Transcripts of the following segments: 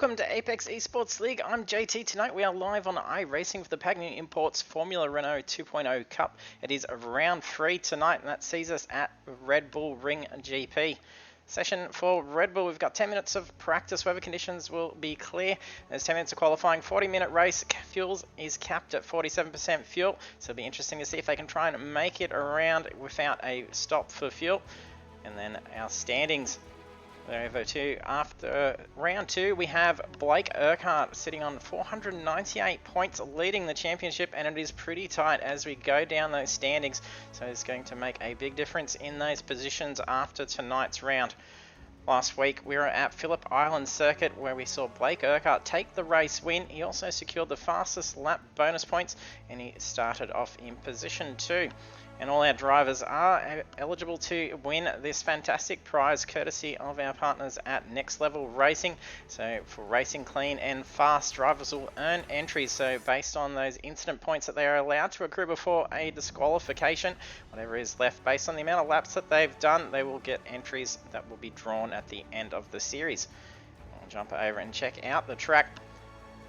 Welcome to Apex Esports League. I'm JT. Tonight we are live on iRacing for the Pagnian Imports Formula Renault 2.0 Cup. It is round 3 tonight, and that sees us at Red Bull Ring GP. Session for Red Bull, we've got 10 minutes of practice. Weather conditions will be clear. There's 10 minutes of qualifying, 40-minute race. Fuels is capped at 47% fuel, so it'll be interesting to see if they can try and make it around without a stop for fuel. And then our standings. Over to after round 2, we have Blake Urquhart sitting on 498 points, leading the championship, and it is pretty tight as we go down those standings. So it's going to make a big difference in those positions after tonight's round. Last week we were at Phillip Island Circuit where we saw Blake Urquhart take the race win. He also secured the fastest lap bonus points and he started off in position 2. And all our drivers are eligible to win this fantastic prize courtesy of our partners at Next Level Racing. So for racing clean and fast, drivers will earn entries. So based on those incident points that they are allowed to accrue before a disqualification, whatever is left based on the amount of laps that they've done, they will get entries that will be drawn at the end of the series. I'll jump over and check out the track.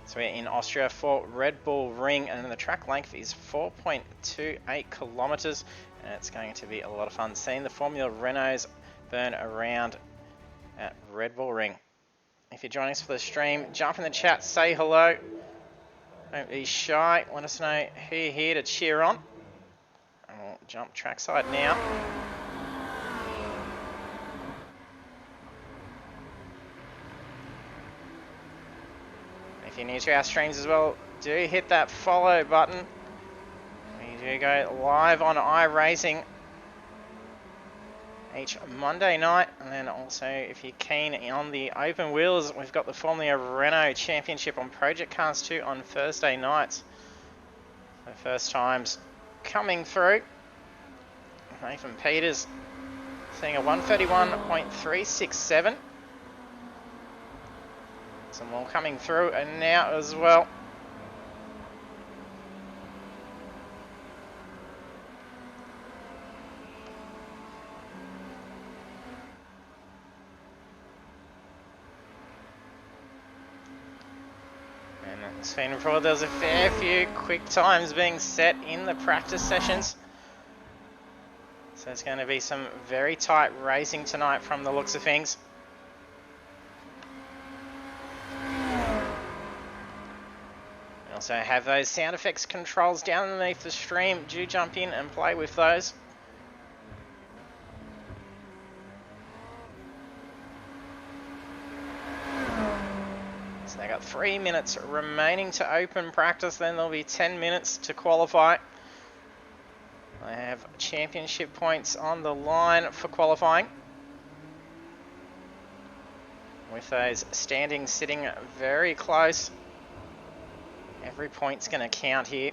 So we're in Austria for Red Bull Ring, and the track length is 4.28 kilometers, and it's going to be a lot of fun seeing the Formula Renaults burn around at Red Bull Ring. If you're joining us for the stream, jump in the chat, say hello. Don't be shy. Let us know who you're here to cheer on. And we'll jump trackside now. If you're new to our streams as well, do hit that follow button. We do go live on iRacing each Monday night, and then also if you're keen on the open wheels, we've got the Formula Renault Championship on Project Cars 2 on Thursday nights. So first times coming through. Nathan Peters seeing a 131.367. Some more coming through and now as well. And as seen before, there's a fair few quick times being set in the practice sessions. So it's going to be some very tight racing tonight from the looks of things. Also have those sound effects controls down underneath the stream. Do jump in and play with those. So they got 3 minutes remaining to open practice, then there'll be 10 minutes to qualify. They have championship points on the line for qualifying, with those standings sitting very close. Every point's going to count here.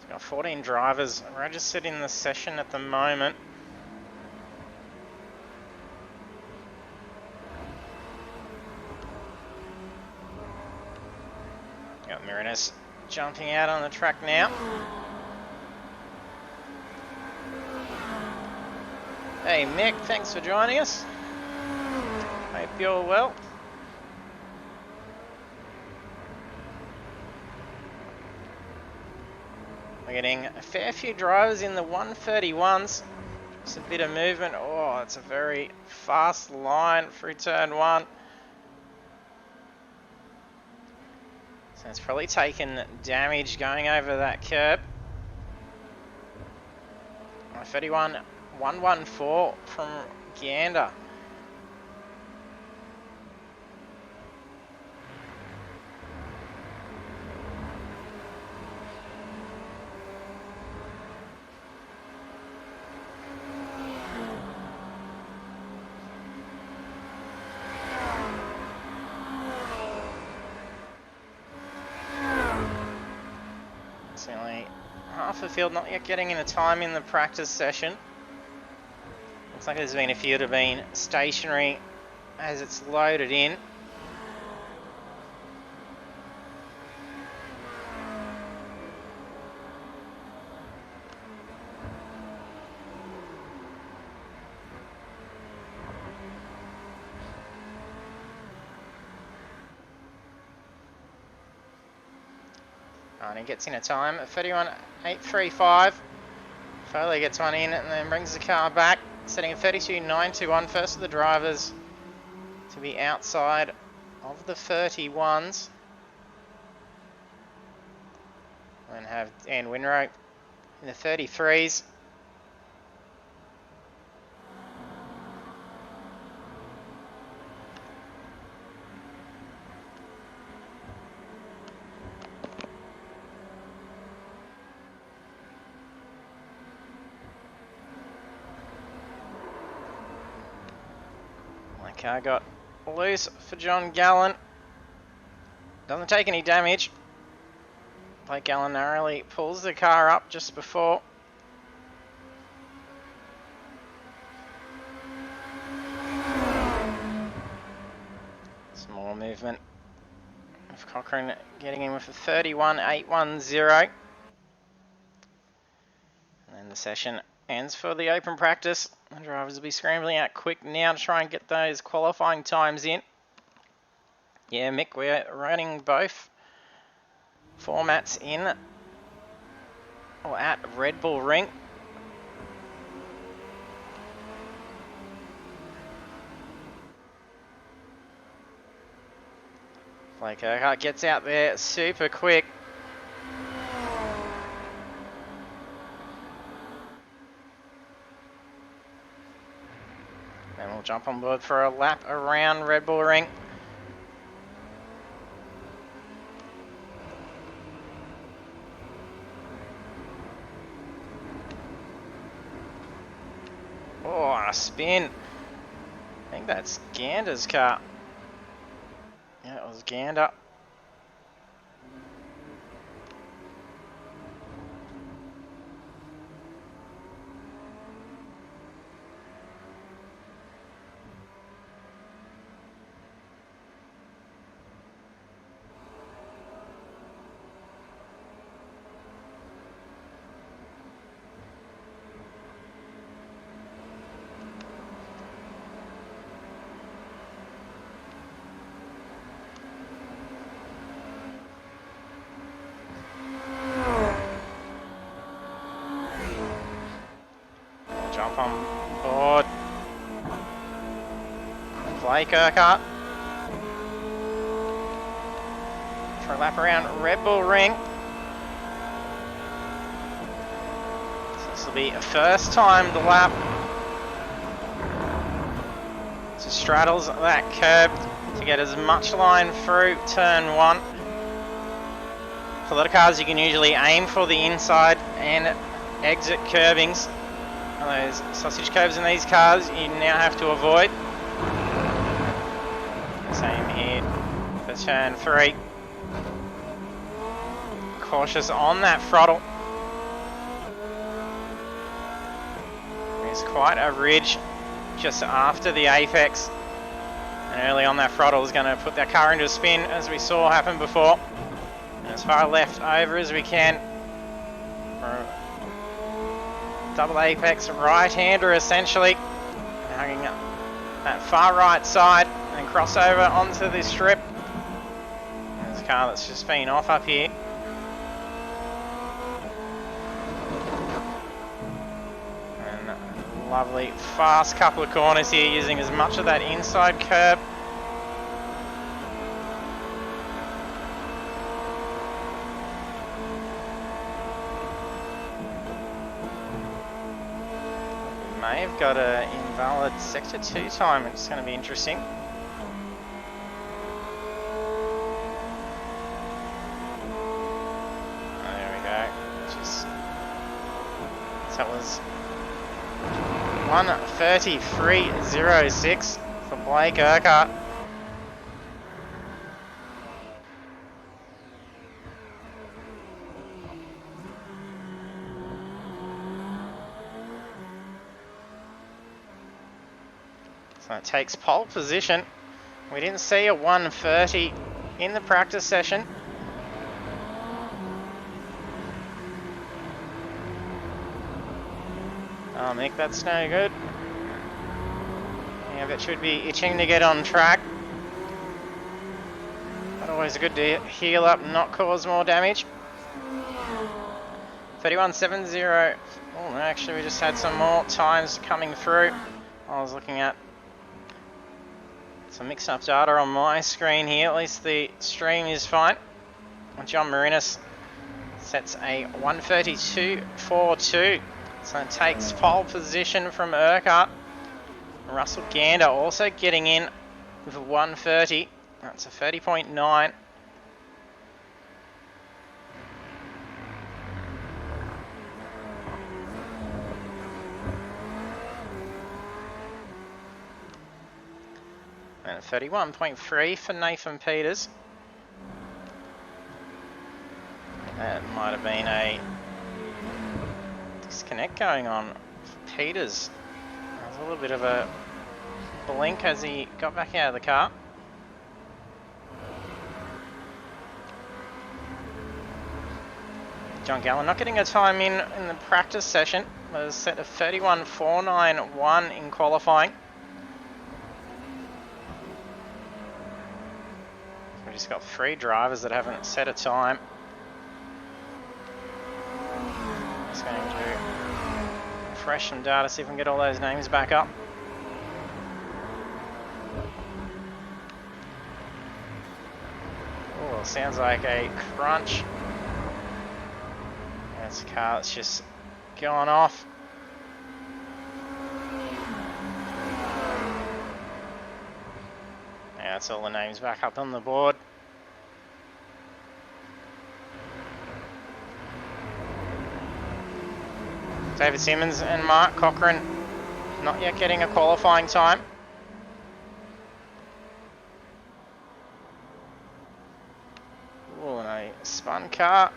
We've got 14 drivers registered in the session at the moment. Got Marinus jumping out on the track now. Hey Mick, thanks for joining us. Hope you're well. We're getting a fair few drivers in the 131s. Just a bit of movement. Oh, it's a very fast line through turn 1. So it's probably taken damage going over that curb. 31.114 from Gander. Half the field not yet getting in a time in the practice session. Looks like there's been a few that have been stationary as it's loaded in. And he gets in a time, 31.835. Foley gets one in and then brings the car back, setting a 32.921, first of the drivers to be outside of the 31s. And have Dan Winrow in the 33s. My car got loose for John Gallen. Doesn't take any damage. Blake Gallen narrowly pulls the car up just before. Some more movement of Cochrane getting in with a 31.810. And then the session ends for the open practice. The drivers will be scrambling out quick now to try and get those qualifying times in. Yeah, Mick, we're running both formats in or at Red Bull Ring. Blake Urquhart gets out there super quick. Then we'll jump on board for a lap around Red Bull Ring. Oh, a spin. I think that's Gander's car. Yeah, it was Gander. Jump on board. Blake Urquhart. For a lap around Red Bull Ring. So this will be a first time the lap. So straddles that curb to get as much line through turn 1. For a lot of cars you can usually aim for the inside and exit curbings. Those sausage curbs in these cars you now have to avoid. Same here for turn 3. Cautious on that throttle. There's quite a ridge just after the apex. And early on that throttle is going to put that car into a spin, as we saw happen before. And as far left over as we can. Double apex right-hander essentially, hugging up that far right side and cross over onto this strip. There's a car that's just been off up here. And a lovely fast couple of corners here, using as much of that inside curb. May have got an invalid sector 2 time. It's going to be interesting. There we go. So that was 1:33.06 for Blake Urquhart. So it takes pole position. We didn't see a 1:30 in the practice session. Oh, Mick, that's no good. Yeah, that should be itching to get on track. But always good to heal up and not cause more damage. 31.70. Oh, no, actually, we just had some more times coming through. I was looking at some mixed up data on my screen here. At least the stream is fine. John Marinas sets a 1:32.42. So it takes pole position from Urquhart. Russell Gander also getting in with a 1:30. That's a 30.9. And a 31.3 for Nathan Peters. That might have been a disconnect going on for Peters. There was a little bit of a blink as he got back out of the car. John Gallen not getting a time in the practice session. Was set a 31.491 in qualifying. We've just got 3 drivers that haven't set a time. Just going to refresh some data, see if we can get all those names back up. Oh, sounds like a crunch. That's a car that's just gone off. Yeah, that's all the names back up on the board. David Simmons and Mark Cochran not yet getting a qualifying time. Oh, and a spun car.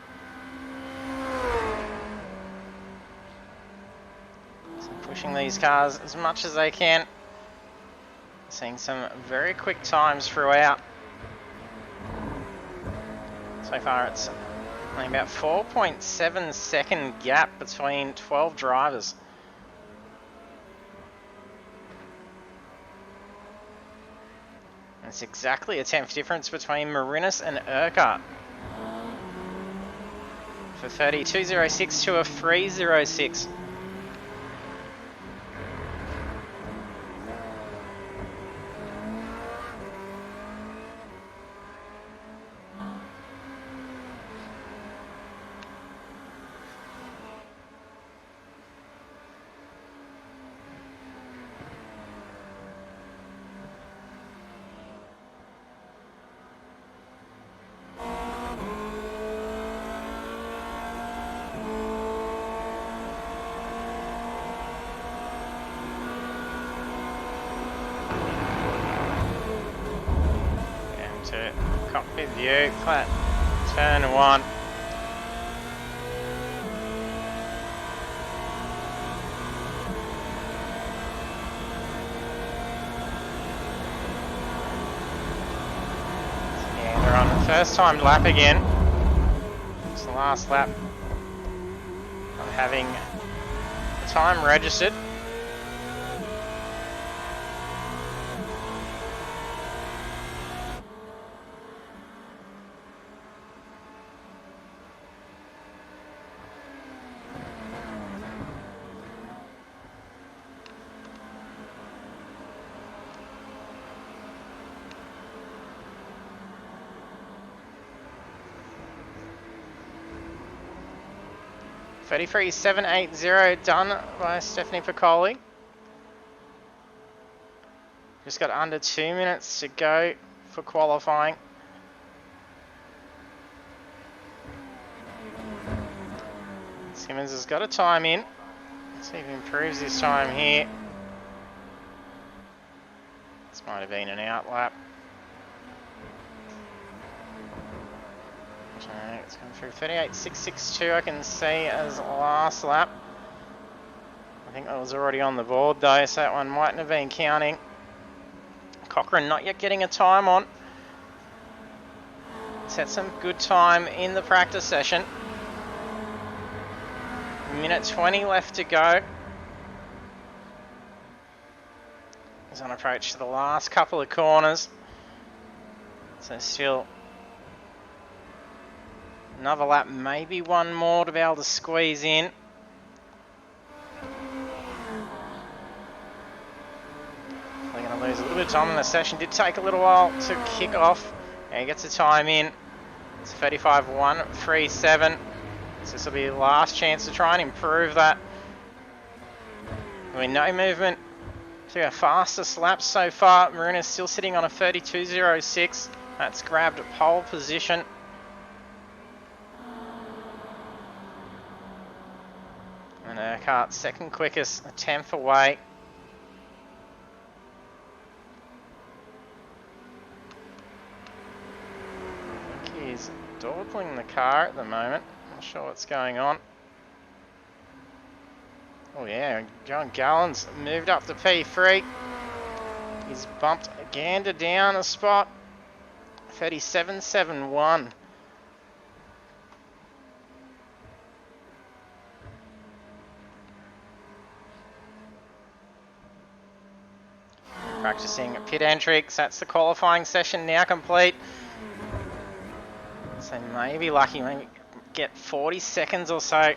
So pushing these cars as much as they can. Seeing some very quick times throughout. So far it's only about 4.7 second gap between 12 drivers. That's exactly a 10th difference between Marinas and Urquhart. For 32.06 to a 3.06. To cockpit view, flat turn 1. Yeah, they're on the first time lap again. It's the last lap of having the time registered. $33.780 done by Stephanie Piccoli. Just got under 2 minutes to go for qualifying. Simmons has got a time in. Let's see if he improves his time here. This might have been an out lap. It's come through 38.662 I can see as last lap. I think that was already on the board though, so that one mightn't have been counting. Cochran not yet getting a time on. Set some good time in the practice session. Minute 20 left to go. He's on approach to the last couple of corners. So still Another lap, maybe one more to be able to squeeze in. They're going to lose a little bit of time in the session. Did take a little while to kick off. And he gets a time in. It's 35.137. So this will be the last chance to try and improve that. No movement to our fastest laps so far. Maruna's still sitting on a 32.06. That's grabbed pole position. And Urquhart second quickest, a tenth away. I think he's dawdling the car at the moment. Not sure what's going on. Oh yeah, John Gallen's moved up to P3. He's bumped Gander down a spot. 37.71. Practicing pit entry, that's the qualifying session now complete. So maybe lucky, maybe get 40 seconds or so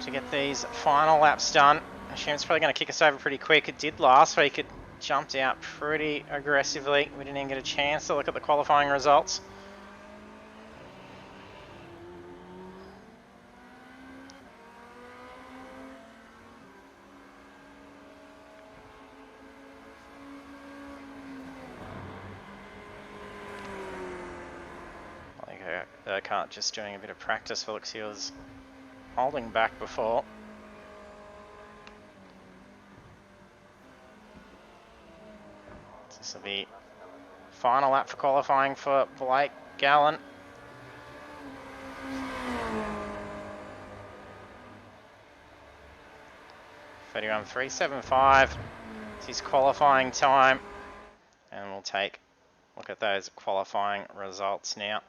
to get these final laps done. I assume it's probably going to kick us over pretty quick. It did last week. It jumped out pretty aggressively. We didn't even get a chance to look at the qualifying results. I think Urquhart just doing a bit of practice for looks he was holding back before. This will be final lap for qualifying for Blake Gallen. $31.375 is his qualifying time, and we'll take a look at those qualifying results now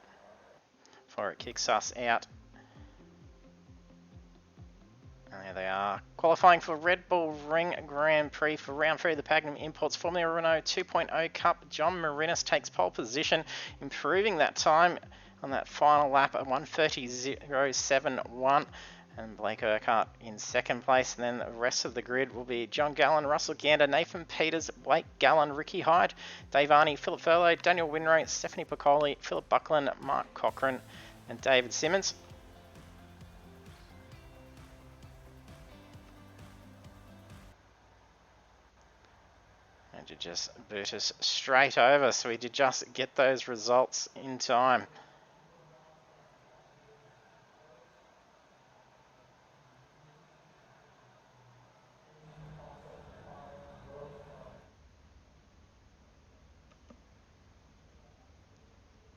before it kicks us out. And there they are. Qualifying for Red Bull Ring Grand Prix for round 3 of the Pagnian Imports Formula Renault 2.0 Cup. John Marinis takes pole position, improving that time on that final lap at 1:30.071. And Blake Urquhart in second place. And then the rest of the grid will be John Gallen, Russell Gander, Nathan Peters, Blake Gallen, Ricky Hyde, Dave Arney, Philip Furlow, Daniel Winray, Stephanie Piccoli, Philip Buckland, Mark Cochran, and David Simmons. And to just boot us straight over, so we did just get those results in time.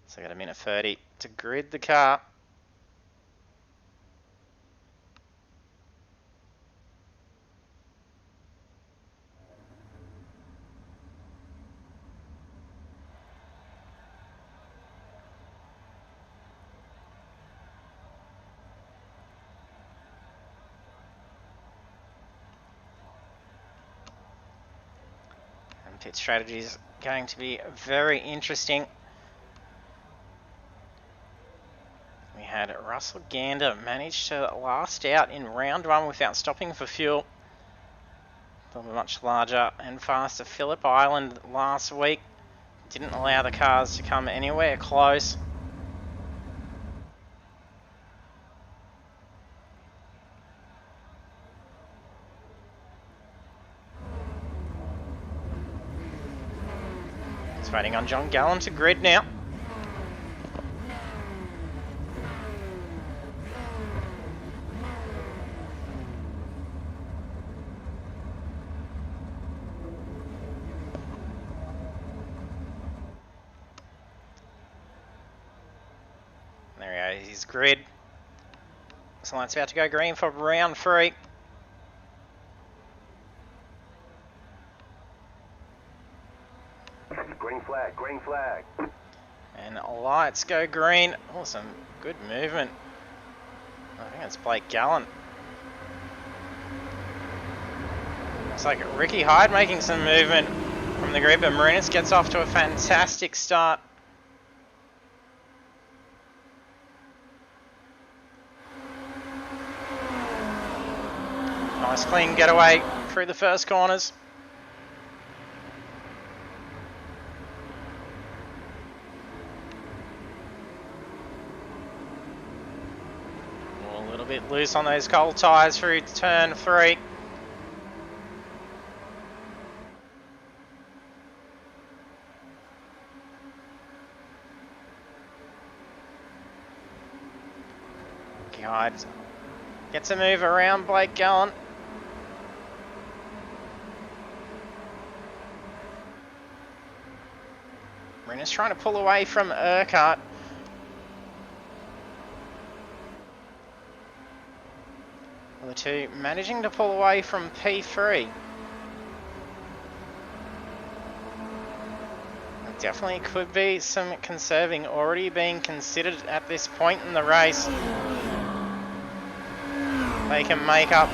So I got a minute 30 to grid the car. And pit strategy is going to be very interesting. We had Russell Gander manage to last out in round 1 without stopping for fuel. A much larger and faster Phillip Island last week didn't allow the cars to come anywhere close. Just waiting on John Gallen to grid now. There he is, his grid. So it's about to go green for round 3. Green flag, green flag. And lights go green. Oh, some good movement. I think it's Blake Gallen. Looks like Ricky Hyde making some movement from the grid, but Marinis gets off to a fantastic start. Nice clean getaway through the first corners. A little bit loose on those cold tyres through turn 3. God, gets a move around Blake Gallant. Renner's trying to pull away from Urquhart. The two managing to pull away from P3. There definitely could be some conserving already being considered at this point in the race. They can make up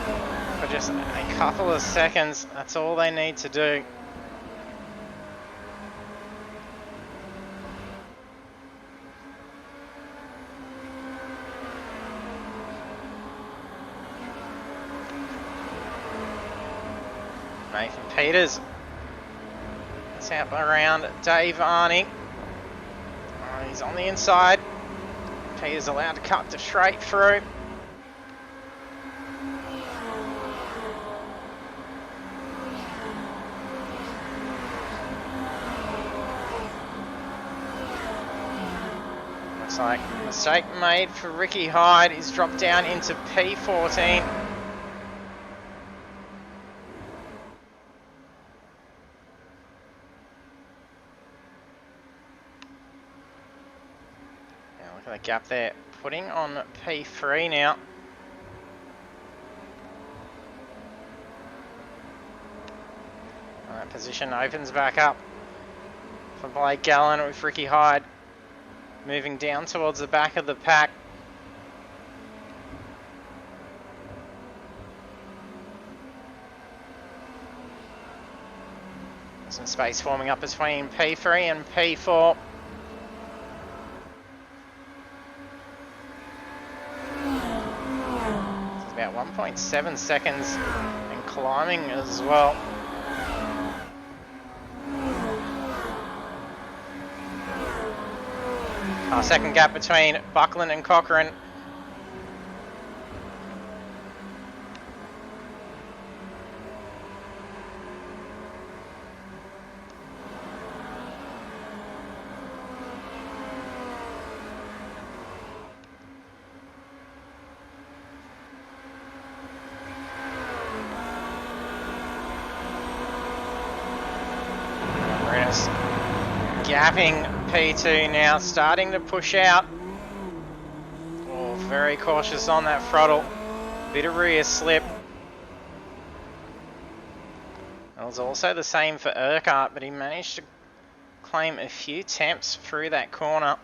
for just a couple of seconds. That's all they need to do. Nathan Peters. It's out around Dave Arney. Oh, he's on the inside. Peters allowed to cut to straight through. Looks like a mistake made for Ricky Hyde. He's dropped down into P14. Look at the gap there, putting on P3 now. That position opens back up for Blake Gallant with Ricky Hyde moving down towards the back of the pack. Some space forming up between P3 and P4. About 1.7 seconds and climbing as well. Our second gap between Buckland and Cochrane. Gapping P2 now, starting to push out. Oh, very cautious on that throttle. Bit of rear slip. It was also the same for Urquhart, but he managed to claim a few temps through that corner.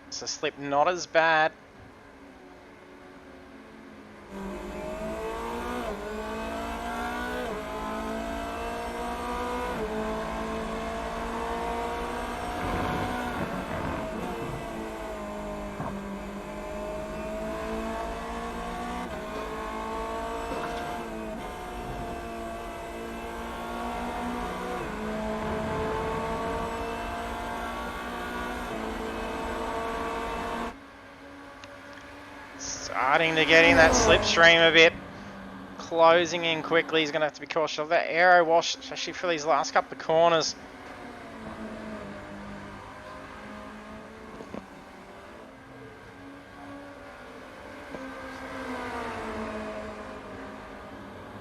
So slip not as bad. Starting to get in that slipstream a bit. Closing in quickly. He's going to have to be cautious of that aero wash, especially for these last couple of corners.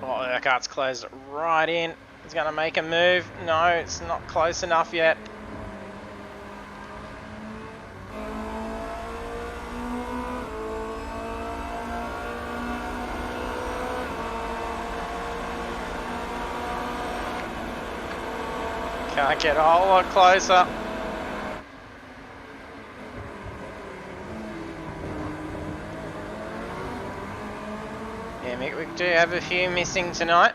Oh, Urquhart's closed right in. He's going to make a move. No, it's not close enough yet. Can't get a whole lot closer. Yeah, Mick, we do have a few missing tonight.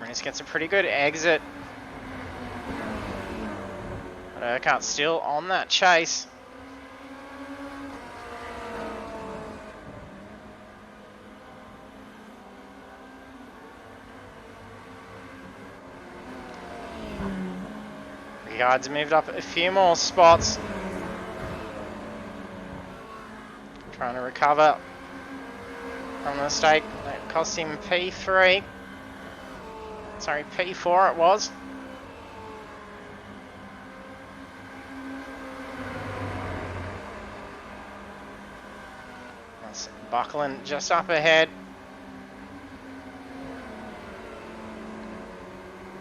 Marinus gets a pretty good exit. But Urquhart's still on that chase. Regards moved up a few more spots. Trying to recover from the mistake that cost him P3. Sorry, P4 it was. That's Buckland just up ahead.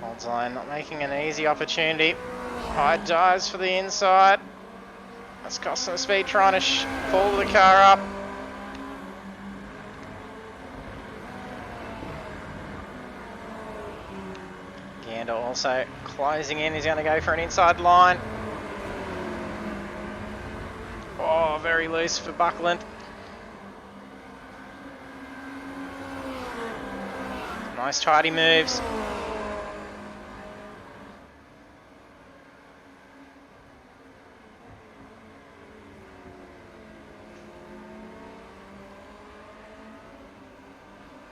Holds line, not making an easy opportunity. High dives for the inside. That's cost some speed trying to pull the car up. Gander also closing in. He's going to go for an inside line. Oh, very loose for Buckland. Nice tidy moves.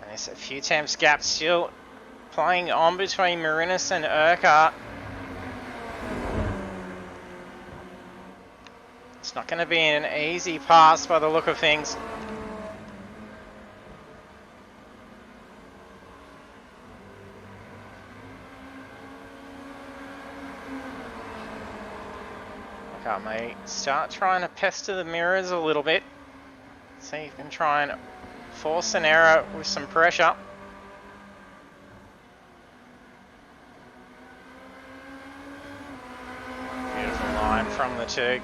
There's a few temps gap still playing on between Marinus and Urquhart. It's not going to be an easy pass by the look of things. Urquhart may start trying to pester the mirrors a little bit. See if you can try and force an error with some pressure. Beautiful line from the two.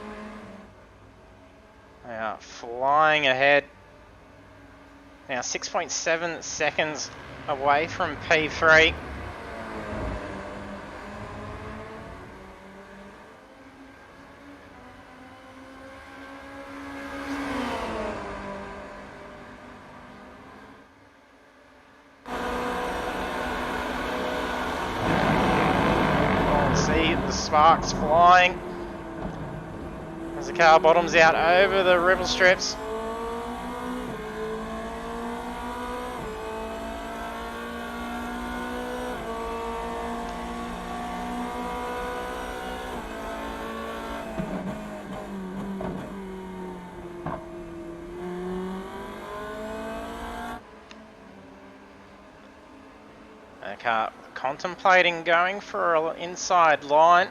They are flying ahead. Now 6.7 seconds away from P3. See the sparks flying as the car bottoms out over the ripple strips. The car contemplating going for an inside line.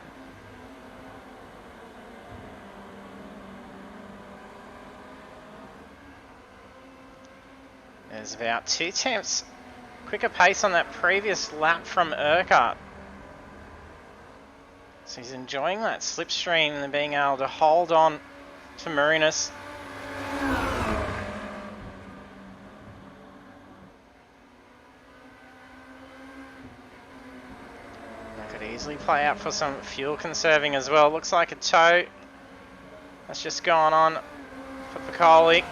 There's about 2 tenths quicker pace on that previous lap from Urquhart. So he's enjoying that slipstream and being able to hold on to Marinus. Easily play out for some fuel conserving as well. Looks like a tow that's just gone on for Piccoli.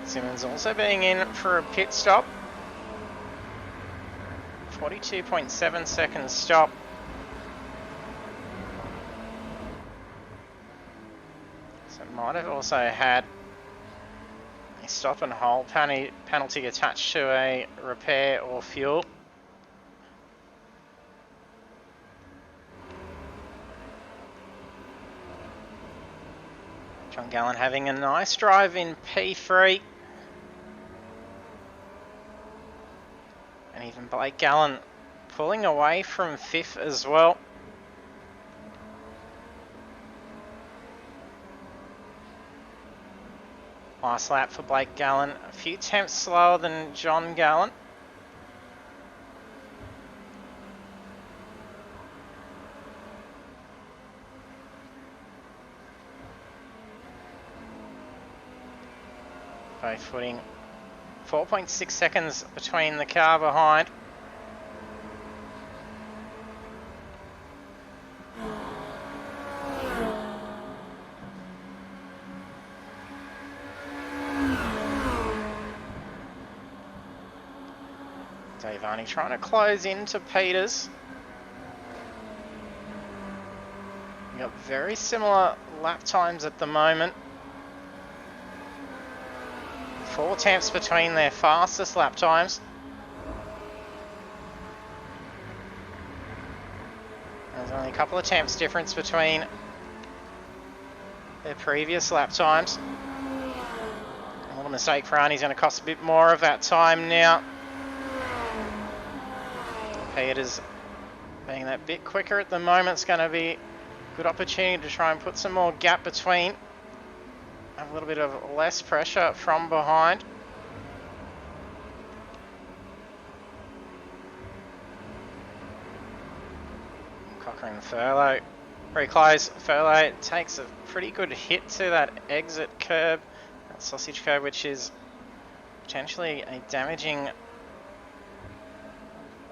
Simmons also being in for a pit stop. 42.7 seconds stop. Might have also had a stop and hold penalty attached to a repair or fuel. John Gallen having a nice drive in P3. And even Blake Gallen pulling away from 5th as well. Nice lap for Blake Gallen. A few tenths slower than John Gallen. Both footing 4.6 seconds between the car behind. Davani trying to close into Peters. We've got very similar lap times at the moment. 4 tenths between their fastest lap times. There's only a couple of tenths difference between their previous lap times. A little mistake for Arnie's going to cost a bit more of that time now. Peters being that bit quicker at the moment is going to be a good opportunity to try and put some more gap between. Have a little bit of less pressure from behind. Cochrane Furlow very close. Furlow takes a pretty good hit to that exit curb, that sausage curb, which is potentially a damaging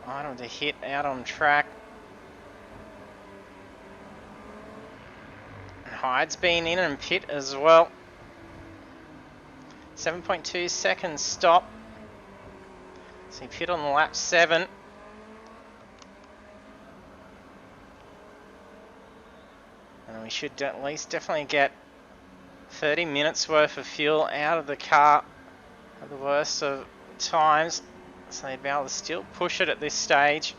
item to hit out on track. And Hyde's been in and pit as well. 7.2 seconds stop. So he pit on lap 7. And we should at least definitely get 30 minutes worth of fuel out of the car at the worst of times. So they'd be able to still push it at this stage.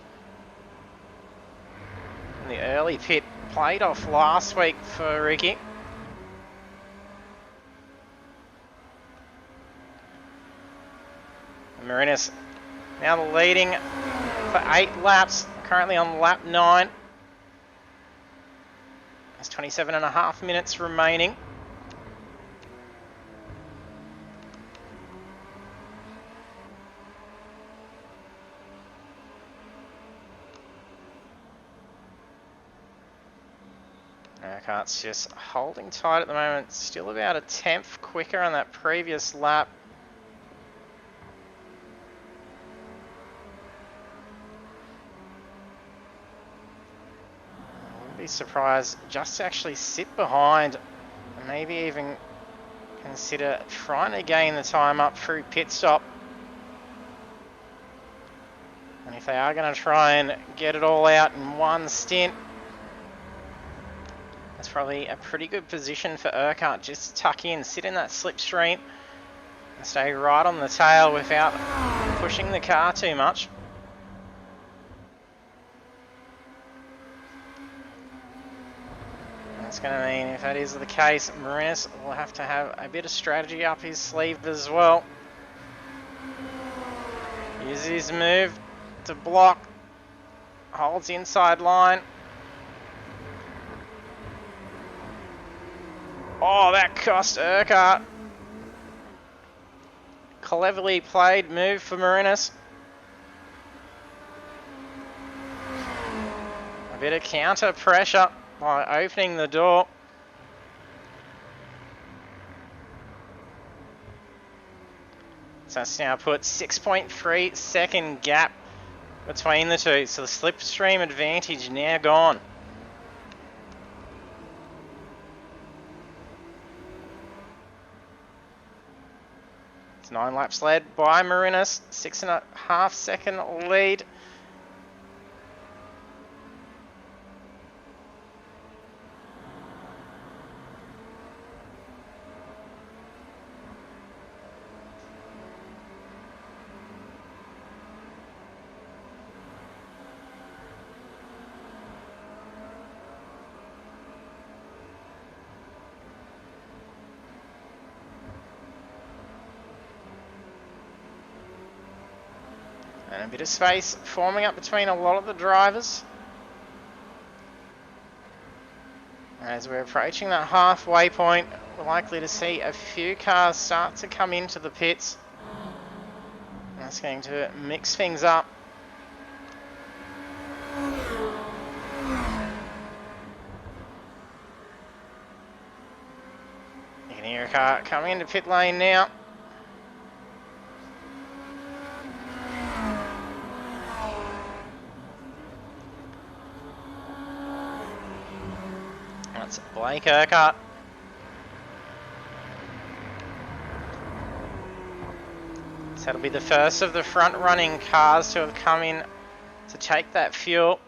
And the early pit played off last week for Ricky. Marinas now leading for 8 laps, currently on lap 9. There's 27.5 minutes remaining. Urquhart's just holding tight at the moment, still about a tenth quicker on that previous lap. Be surprised just to actually sit behind and maybe even consider trying to gain the time up through pit stop. And if they are going to try and get it all out in one stint, that's probably a pretty good position for Urquhart. Just tuck in, sit in that slipstream and stay right on the tail without pushing the car too much. That's going to mean, if that is the case, Marinas will have to have a bit of strategy up his sleeve as well. Uses his move to block, holds inside line. Oh, that cost Urquhart. Cleverly played move for Marinas. A bit of counter pressure by opening the door. So that's now put 6.3 second gap between the two. So the slipstream advantage now gone. It's 9 laps led by Marinas, 6.5 second lead. And a bit of space forming up between a lot of the drivers. As we're approaching that halfway point, we're likely to see a few cars start to come into the pits. And that's going to mix things up. You can hear a car coming into pit lane now. That's Blake Urquhart. that'll be the first of the front-running cars to have come in to take that fuel.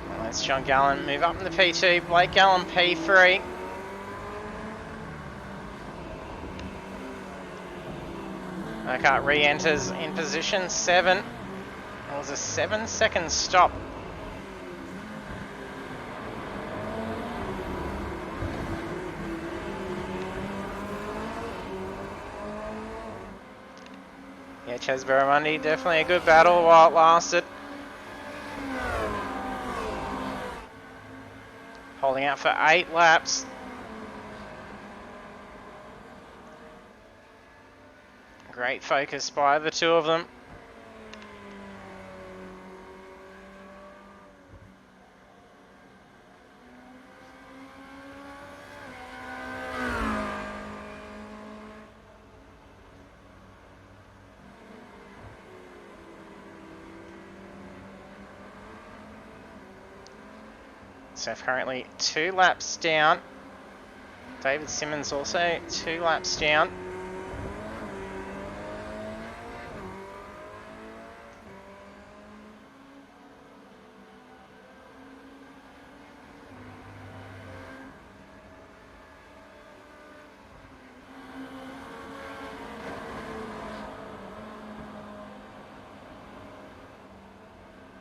Well, that's John Gallen move up in the P2, Blake Gallen P3. Urquhart re-enters in position 7. It was a 7-second stop. Yeah, Ches Barramundi, definitely a good battle while it lasted. Holding out for 8 laps. Great focus by the two of them. So currently 2 laps down. David Simmons also 2 laps down.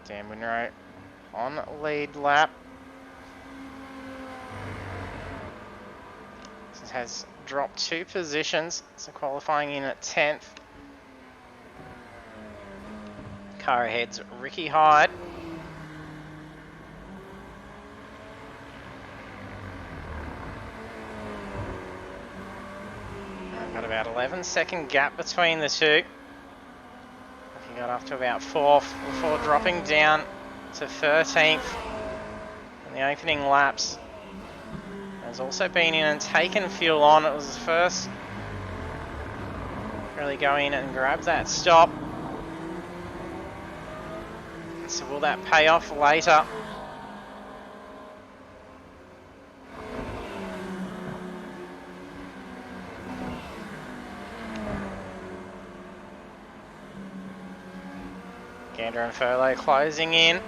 Dan Winrow on lead lap. This has dropped 2 positions, so qualifying in at 10th. Car ahead's Ricky Hyde. Got about 11-second gap between the two. He got up to about 4th before dropping down to 13th in the opening laps. Has also been in and taken fuel on. It was his first really go in and grab that stop. So will that pay off later? Gander and Furlow closing in.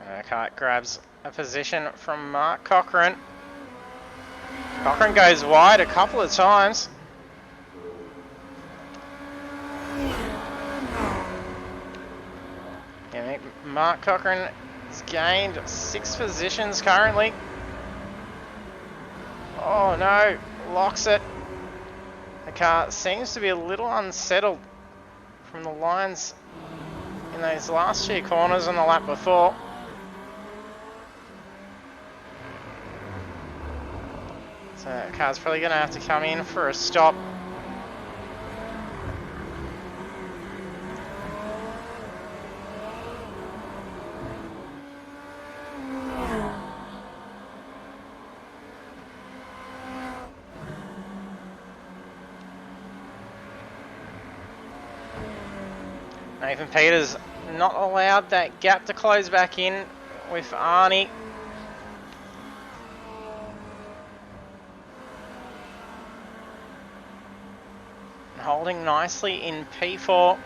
Urquhart grabs a position from Mark Cochran. Cochran goes wide a couple of times. Yeah, Mark Cochran has gained 6 positions currently. Oh no, locks it. The car seems to be a little unsettled from the lines in those last few corners on the lap before. So the car's probably going to have to come in for a stop. Nathan Peters not allowed that gap to close back in with Arnie. Holding nicely in P4.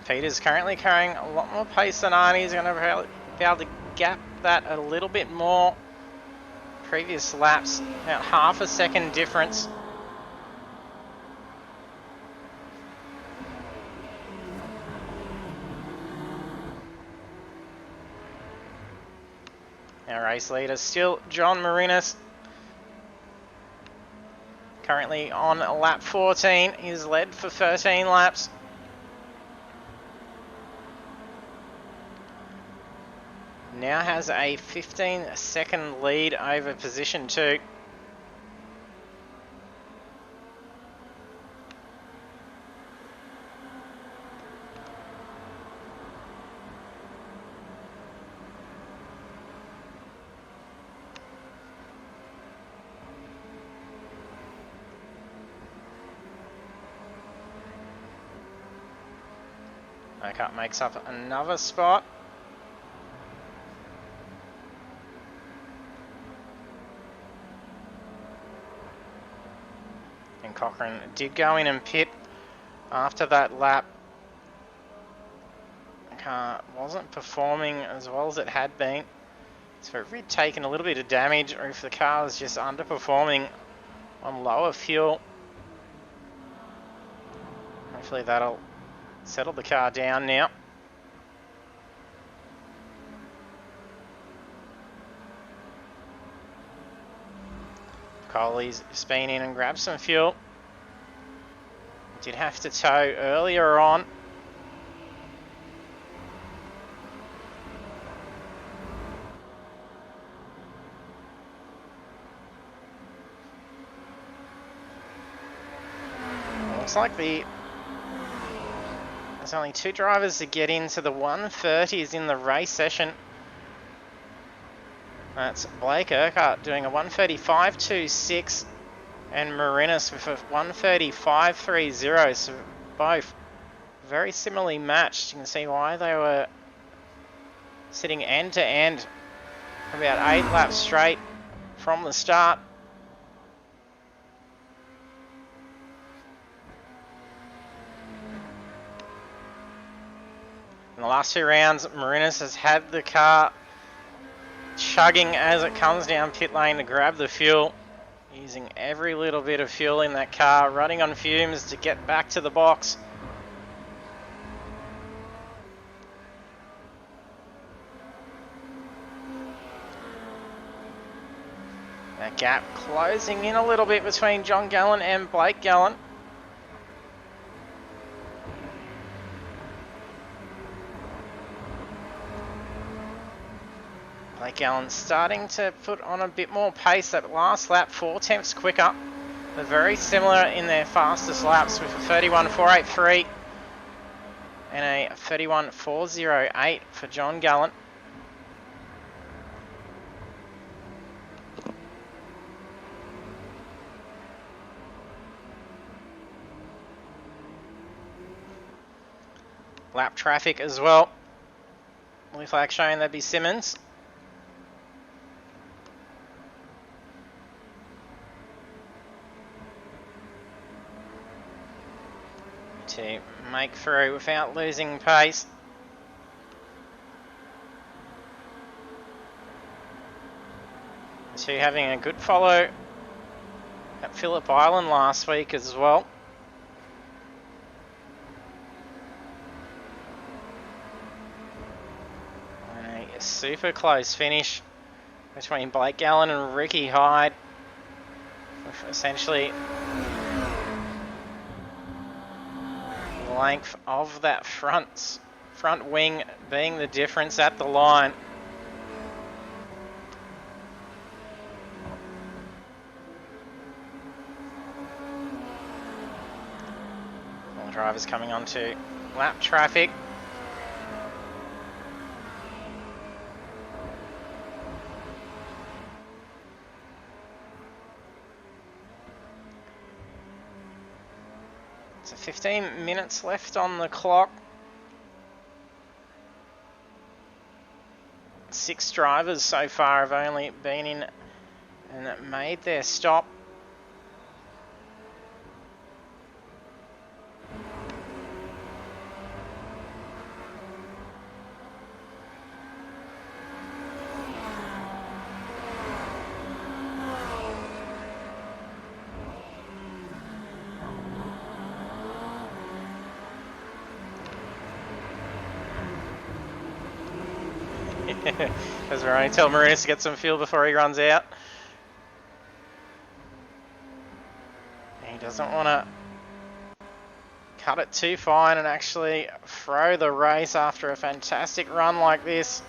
Peters currently carrying a lot more pace than Arnie. He's going to be able to gap that a little bit more. Previous laps, about half a second difference. Our race leader still John Marinas. Currently on lap 14. He's led for 13 laps. Now has a 15-second lead over position 2. Cut makes up another spot. And Cochrane did go in and pit after that lap. The car wasn't performing as well as it had been. So if we'd taken a little bit of damage, or if the car was just underperforming on lower fuel, hopefully that'll settle the car down now. Coley's been in and grabbed some fuel. Did have to tow earlier on. Looks like there's only 2 drivers to get into the 130s in the race session. That's Blake Urquhart doing a 135.26 and Marinas with a 135.30. So both very similarly matched. You can see why they were sitting end to end about 8 laps straight from the start. In the last 2 rounds, Marinas has had the car chugging as it comes down pit lane to grab the fuel, using every little bit of fuel in that car, running on fumes to get back to the box. That gap closing in a little bit between John Gallen and Blake Gallen. Blake Gallen starting to put on a bit more pace. That last lap, 4 tenths quicker. They're very similar in their fastest laps with a 31.483 and a 31.408 for John Gallen. Lap traffic as well. Blue flag showing that'd be Simmons. To make through without losing pace. Two having a good follow at Phillip Island last week as well. And a super close finish between Blake Gallen and Ricky Hyde, with essentially length of that front wing being the difference at the line. All drivers coming onto lap traffic. So 15 minutes left on the clock. 6 drivers so far have only been in and made their stop. As we're only telling Marinas to get some fuel before he runs out. He doesn't want to cut it too fine and actually throw the race after a fantastic run like this.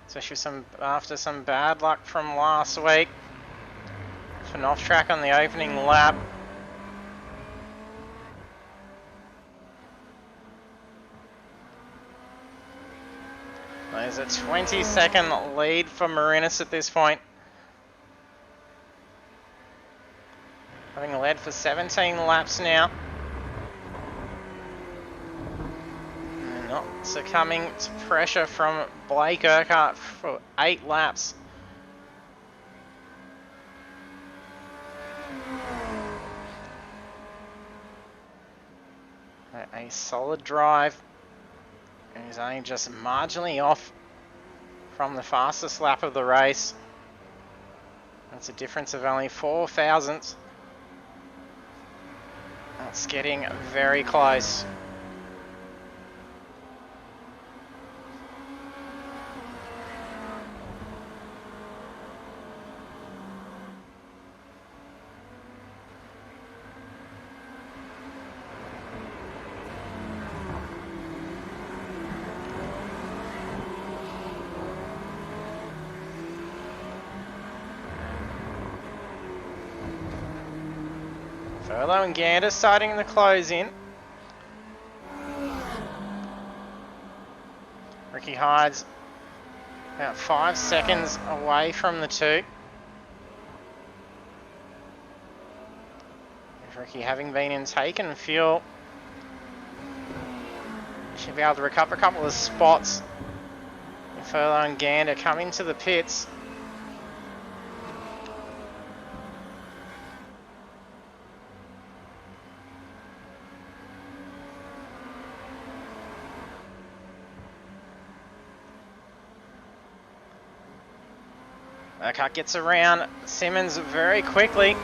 Especially after some bad luck from last week. An off track on the opening lap. There's a 20-second lead for Marinus at this point. Having led for 17 laps now. And not succumbing to pressure from Blake Urquhart for 8 laps. A solid drive. And he's only just marginally off from the fastest lap of the race. That's a difference of only 4 thousandths. That's getting very close. Furlow and Gander starting the close in. Ricky Hyde's about 5 seconds away from the 2. Ricky having been in taken fuel, should be able to recover a couple of spots. Furlow and Gander come into the pits. Urquhart gets around Simmons very quickly.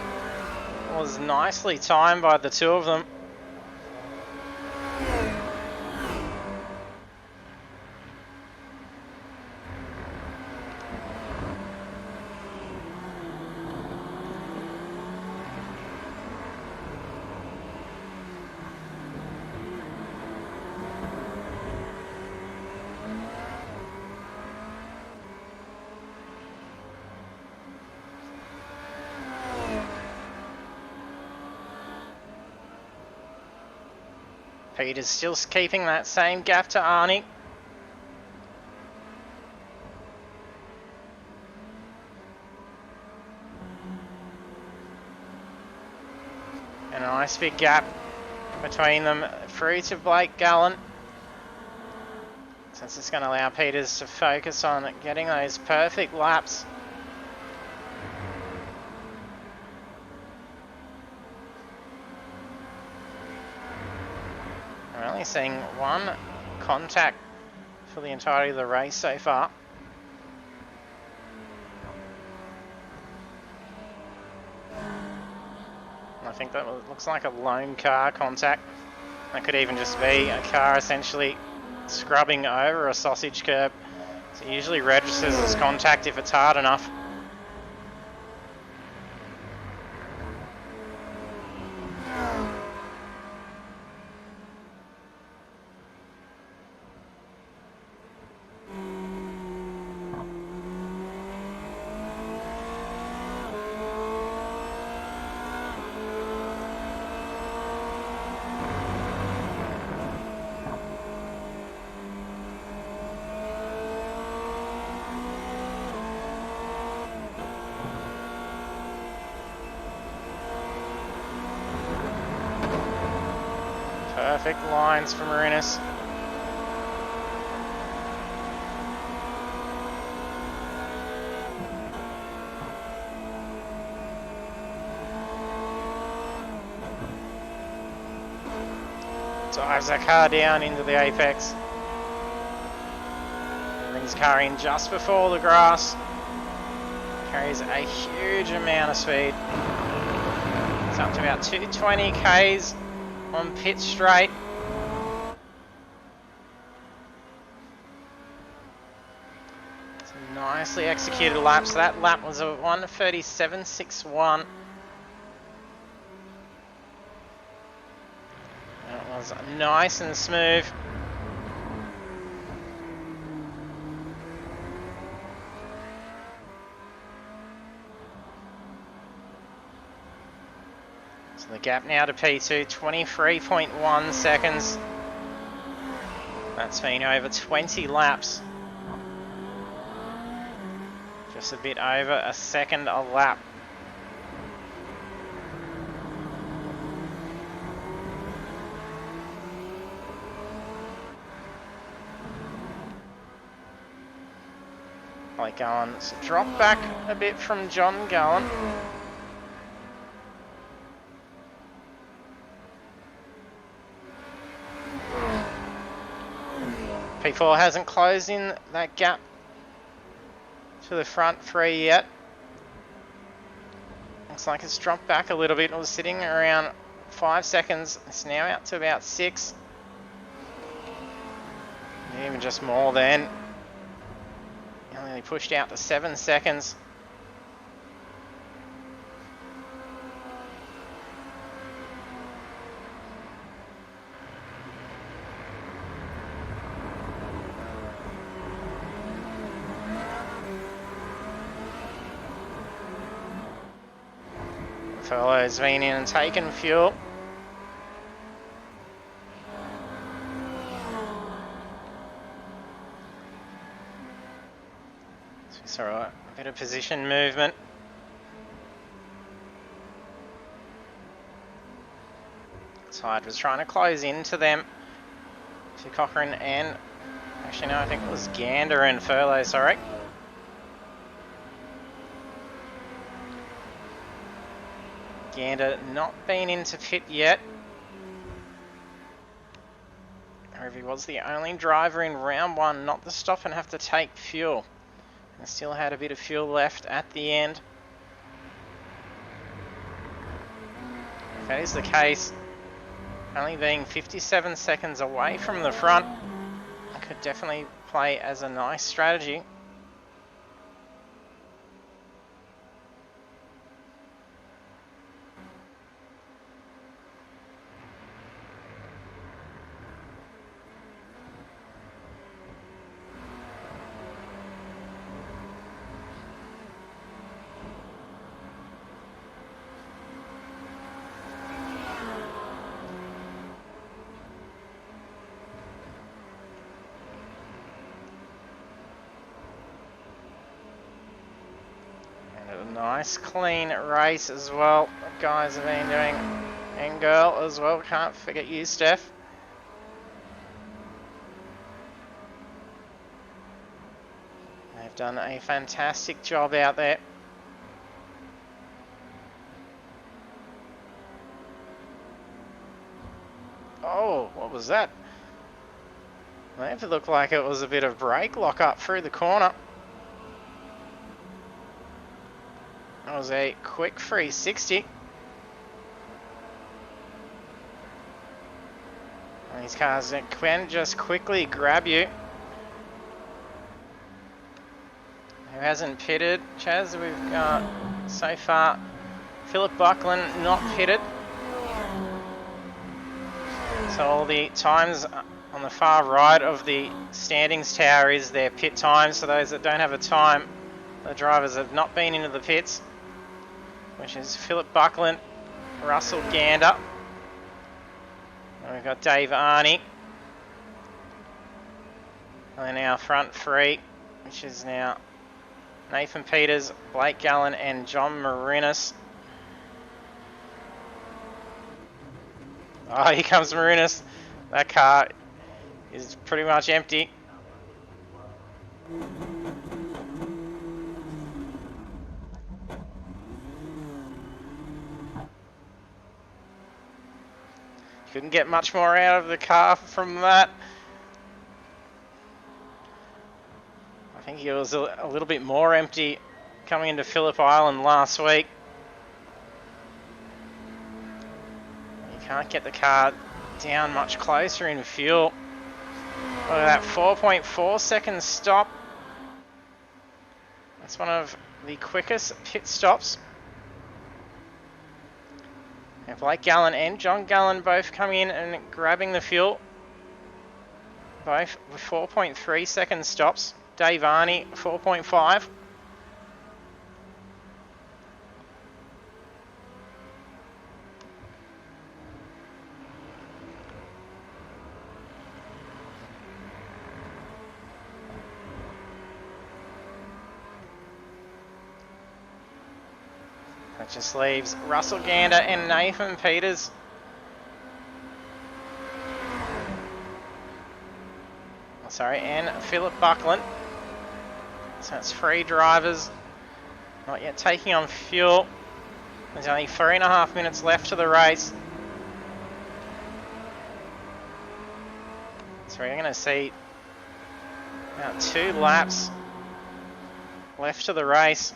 Was nicely timed by the two of them. Peter's still keeping that same gap to Arnie. And a nice big gap between them through to Blake Gallen. Since it's going to allow Peters to focus on getting those perfect laps. We're only seeing one contact for the entirety of the race so far. I think that looks like a lone car contact. That could even just be a car essentially scrubbing over a sausage curb. So it usually registers as contact if it's hard enough. Perfect lines for Marinus. Dives that car down into the apex. Brings his car in just before the grass. Carries a huge amount of speed. It's up to about 220 k's on pit straight. It's a nice nicely executed lap. So that lap was a 1:37.61. It was nice and smooth. So the gap now to P2, 23.1 seconds. That's been over 20 laps. Just a bit over a second a lap. Like Gallen's drop back a bit from John Gallen. P4 hasn't closed in that gap to the front three yet. Looks like it's dropped back a little bit. It was sitting around 5 seconds. It's now out to about 6. Even just more then. Only pushed out to 7 seconds. Furlow's been in and taken fuel. So we saw a bit of position movement. Side was trying to close into them. To Cochrane and... Actually no, I think it was Gander and Furlow, sorry. Gander not been into pit yet. However, he was the only driver in round 1 not to stop and have to take fuel. And still had a bit of fuel left at the end. If that is the case, only being 57 seconds away from the front, it could definitely play as a nice strategy. Nice clean race as well. The guys have been doing, and girl as well, can't forget you, Steph. They've done a fantastic job out there. Oh, what was that? It looked like it was a bit of brake lock up through the corner. That was a quick 360. And these cars can just quickly grab you. Who hasn't pitted? Chaz, we've got so far Philip Buckland not pitted. So all the times on the far right of the standings tower is their pit time. So those that don't have a time, the drivers have not been into the pits. Which is Philip Buckland, Russell Gander. And we've got Dave Arney. And then our front three, which is now Nathan Peters, Blake Gallen and John Marinas. Oh, here comes Marinas. That car is pretty much empty. Couldn't get much more out of the car from that. I think he was a little bit more empty coming into Phillip Island last week. You can't get the car down much closer in fuel. Look at that 4.4 second stop. It's one of the quickest pit stops. And Blake Gallen and John Gallen both coming in and grabbing the fuel. Both with 4.3 second stops. Dave Arney, 4.5. That just leaves Russell Gander and Nathan Peters. Sorry, and Philip Buckland. So that's 3 drivers not yet taking on fuel. There's only 3.5 minutes left to the race. So we're going to see about 2 laps left to the race.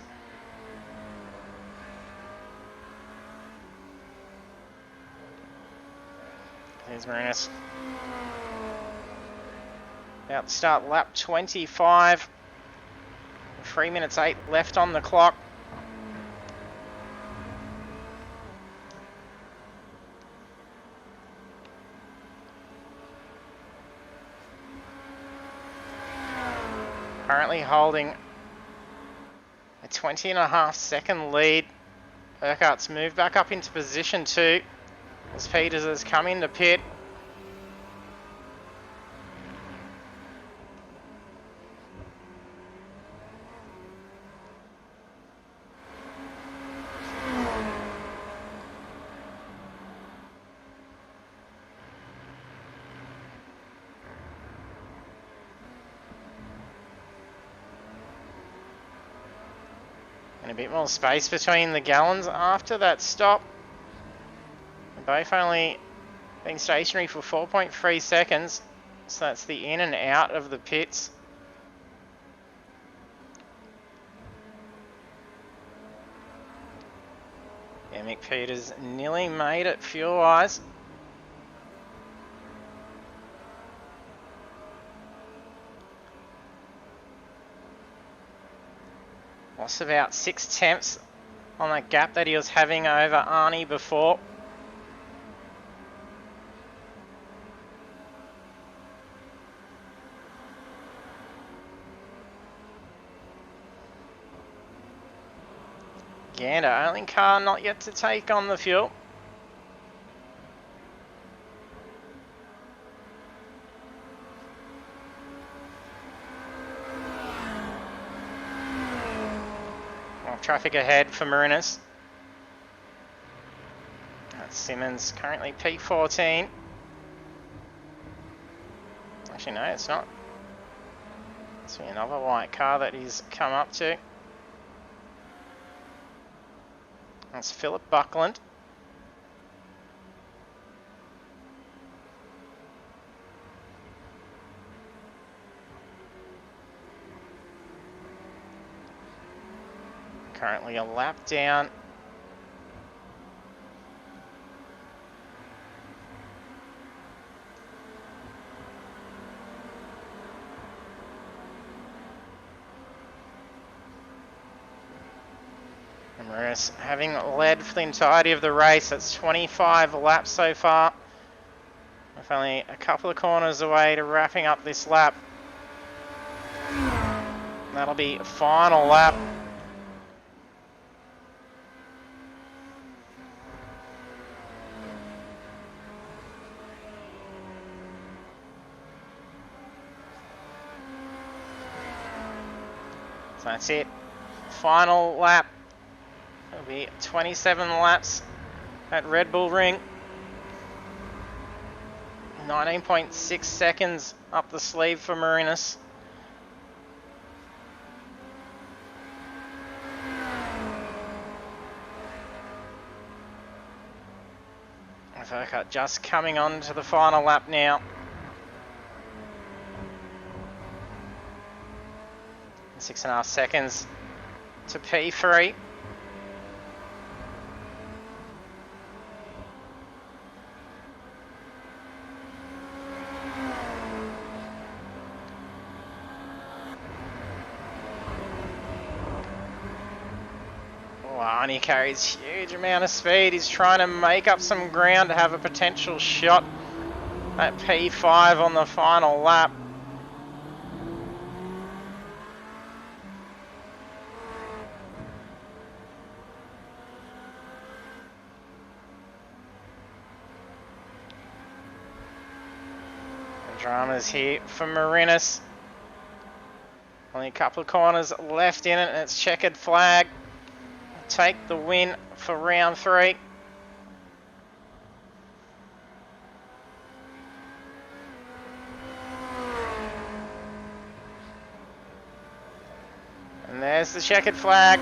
There's Marinus. About to start lap 25. 3 minutes 8 left on the clock. Currently holding a 20.5 second lead. Urquhart's moved back up into position 2 as Peters has come into pit. And a bit more space between the Gallons after that stop. Both only being stationary for 4.3 seconds. So that's the in and out of the pits. Yeah, Mick Peters nearly made it fuel-wise. Lost about 6 tenths on that gap that he was having over Arnie before. Gander, only car not yet to take on the fuel. Traffic ahead for Marinus. That's Simmons, currently P14. Actually, no, it's not. It's another white car that he's come up to. That's Philip Buckland. Currently a lap down. And Marinus having led for the entirety of the race. That's 25 laps so far. With only a couple of corners away to wrapping up this lap. That'll be a final lap. So that's it. Final lap. It'll be 27 laps at Red Bull Ring. 19.6 seconds up the sleeve for Marinus. Urquhart just coming on to the final lap now. 6.5 seconds to P3. and he carries huge amount of speed. He's trying to make up some ground to have a potential shot at P5 on the final lap. Dramas here for Marinas. Only a couple of corners left in it, and it's checkered flag. Take the win for round 3. And there's the checkered flag.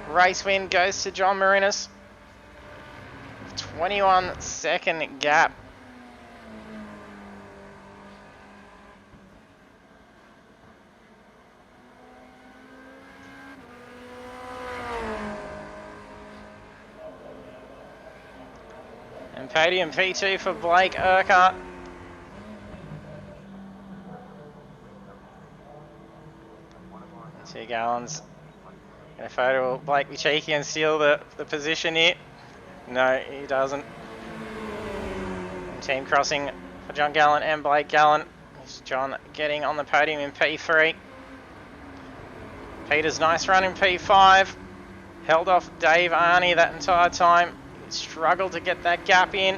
Race win goes to John Marinas. 21-second gap. And podium P2 for Blake Urquhart. Two gallons. Get a photo. Will Blake be cheeky and steal the position here? No, he doesn't. And team crossing for John Gallen and Blake Gallen. It's John getting on the podium in P3. Peter's nice run in P5. Held off Dave Arney that entire time. He struggled to get that gap in.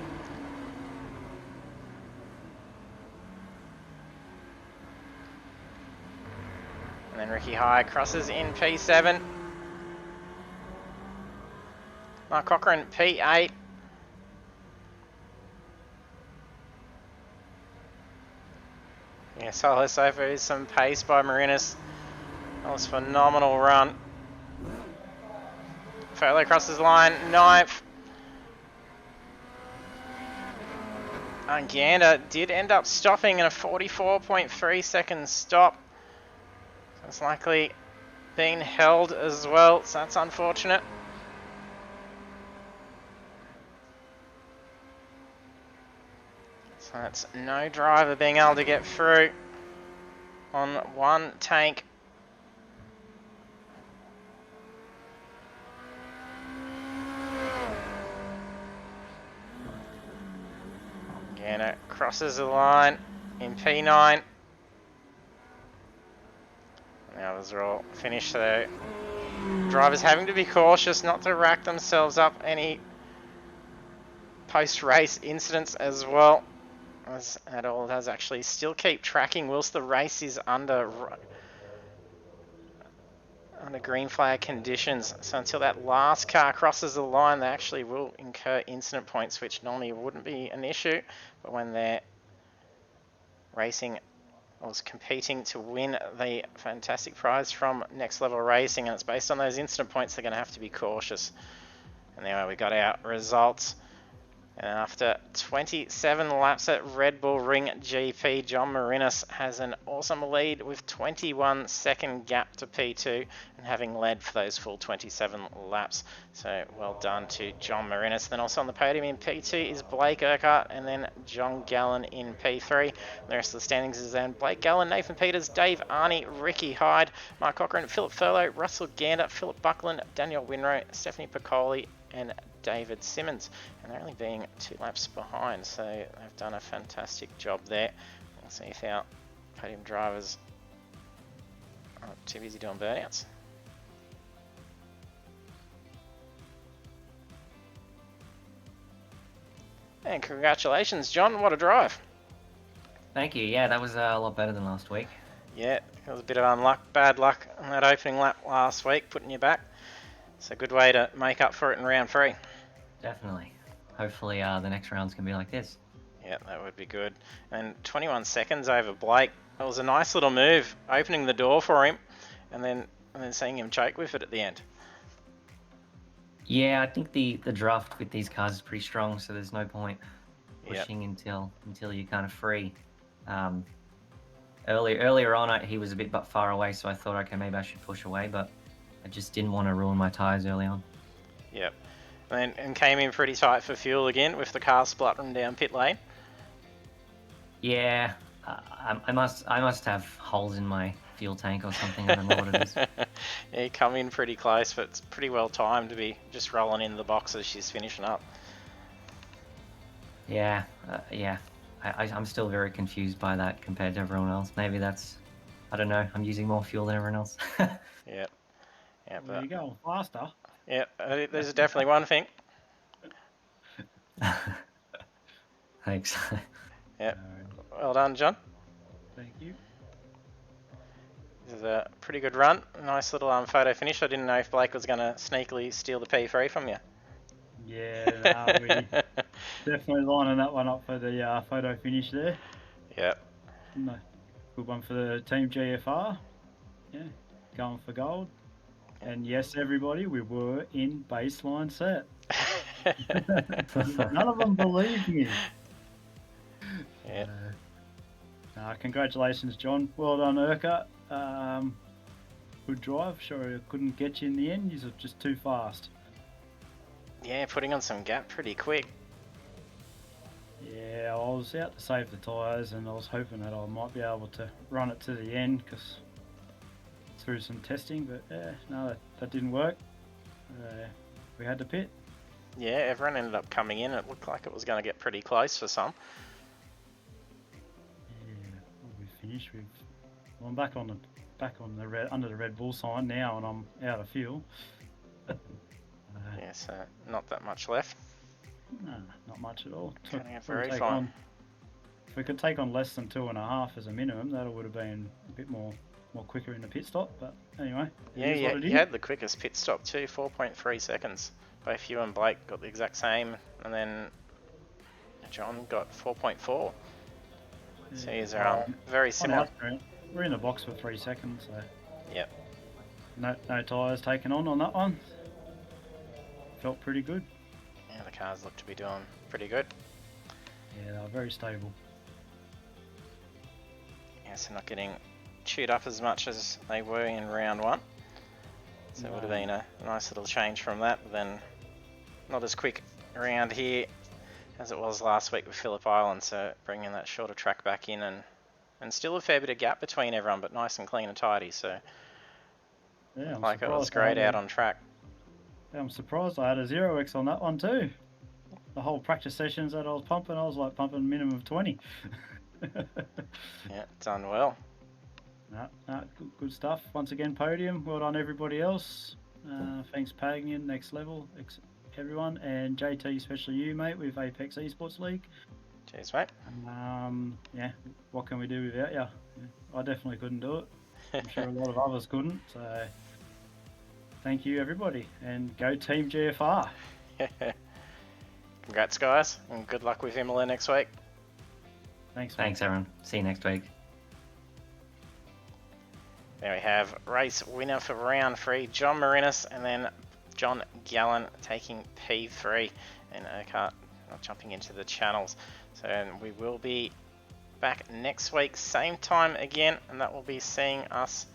And then Ricky High crosses in P7. Mark Cochran P8. Yeah, Solo Sofa is some pace by Marinas. That was a phenomenal run. Furlow crosses the line, 9th. And Gander did end up stopping in a 44.3 second stop. So it's likely being held as well, so that's unfortunate. So that's no driver being able to get through on one tank. Gander crosses the line in P9. The others are all finished though. Drivers having to be cautious not to rack themselves up any post-race incidents as well. As it all does actually still keep tracking whilst the race is under green flag conditions. So until that last car crosses the line, they actually will incur incident points, which normally wouldn't be an issue. But when they're racing was competing to win the fantastic prize from Next Level Racing, and it's based on those incident points, they're going to have to be cautious. And anyway, we got our results. And after 27 laps at Red Bull Ring GP, John Marinas has an awesome lead with 21 second gap to P2 and having led for those full 27 laps. So well done to John Marinas. Then also on the podium in P2 is Blake Urquhart and then John Gallen in P3. The rest of the standings is then Blake Gallen, Nathan Peters, Dave Arney, Ricky Hyde, Mark Cochran, Philip Furlow, Russell Gander, Philip Buckland, Daniel Winrow, Stephanie Piccoli and David Simmons, and they're only being 2 laps behind, so they've done a fantastic job there. We'll see if our podium drivers aren't too busy doing burnouts. And congratulations, John, what a drive. Thank you. Yeah, that was a lot better than last week. Yeah, it was a bit of bad luck on that opening lap last week, putting you back. It's a good way to make up for it in round 3. Definitely. Hopefully the next round's going to be like this. Yeah, that would be good. And 21 seconds over Blake. That was a nice little move, opening the door for him and then seeing him choke with it at the end. Yeah, I think the draft with these cars is pretty strong, so there's no point pushing until you're kind of free. Earlier on, he was a bit far away, so I thought, okay, maybe I should push away, but I just didn't want to ruin my tyres early on. Yep. And came in pretty tight for fuel again with the car spluttering down pit lane. Yeah, I must have holes in my fuel tank or something. I don't know what it is. Yeah, you come in pretty close, but it's pretty well timed to be just rolling into the box as she's finishing up. Yeah, yeah. I'm still very confused by that compared to everyone else. Maybe that's, I don't know, I'm using more fuel than everyone else. Yeah, yeah, Well, you're going faster. yeah. There's definitely one thing. Thanks. Yeah, well done, John. Thank you. This is a pretty good run. Nice little photo finish. I didn't know if Blake was going to sneakily steal the P3 from you. Yeah, we definitely lining that one up for the photo finish there. Yeah. No, good one for the team GFR. Yeah, going for gold. And yes, everybody, we were in baseline set. None of them believe me. Yeah. Congratulations, John. Well done, Urquhart. Good drive. Sure, I couldn't get you in the end. You're just too fast. Yeah, putting on some gap pretty quick. Yeah, I was out to save the tyres, and I was hoping that I might be able to run it to the end because through some testing, but no, that didn't work. We had to pit. Yeah, everyone ended up coming in. It looked like it was going to get pretty close for some. Yeah, we finished. Well, I'm back on the red, under the Red Bull sign now, and I'm out of fuel. Yeah, so not that much left. No, not much at all. Turning out very fine. If we could take on less than 2.5 as a minimum, that would have been a bit more quicker in the pit stop. But anyway, yeah, you had the quickest pit stop too, 4.3 seconds. Both you and Blake got the exact same, and then John got 4.4. So these are very similar. We're in the box for 3 seconds, so yep. No tyres taken on that one. Felt pretty good. Yeah, the cars look to be doing pretty good. Yeah, they were very stable. Yeah, so not getting chewed up as much as they were in round one. So it would have been a nice little change from that, but then not as quick around here as it was last week with Phillip Island, so bringing that shorter track back in and still a fair bit of gap between everyone, but nice and clean and tidy, so yeah, like it was great out on track. Yeah, I'm surprised I had a 0x on that one too. The whole practice sessions that I was pumping, I was like pumping a minimum of 20. Yeah, done well. Good stuff. Once again, podium. Well done, everybody else. Thanks, Pagnian, Next Level, everyone, and JT, especially you, mate, with Apex eSports League. Cheers, mate. Yeah, what can we do without you? Yeah, I definitely couldn't do it. I'm sure a lot of others couldn't. So, thank you, everybody, and go Team GFR. Congrats, guys, and good luck with Imola next week. Thanks, everyone. See you next week. There we have race winner for round 3, John Marinas, and then John Gallen taking P3, and Urquhart not jumping into the channels. So we will be back next week, same time again, and that will be seeing us.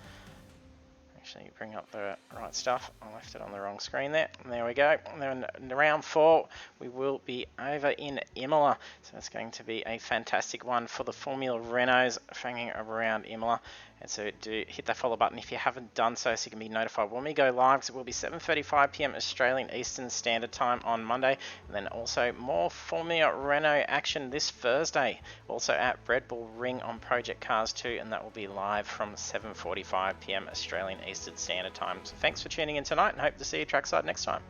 Actually, bring up the right stuff. I left it on the wrong screen there. And there we go. And then in round 4, we will be over in Imola. So it's going to be a fantastic one for the Formula Renaults hanging around Imola. And so do hit that follow button if you haven't done so you can be notified when we go live. Because it will be 7:35 PM Australian Eastern Standard Time on Monday. And then also more Formula Renault action this Thursday. Also at Red Bull Ring on Project Cars 2. And that will be live from 7:45 PM Australian Eastern Standard Time. So thanks for tuning in tonight and hope to see you trackside next time.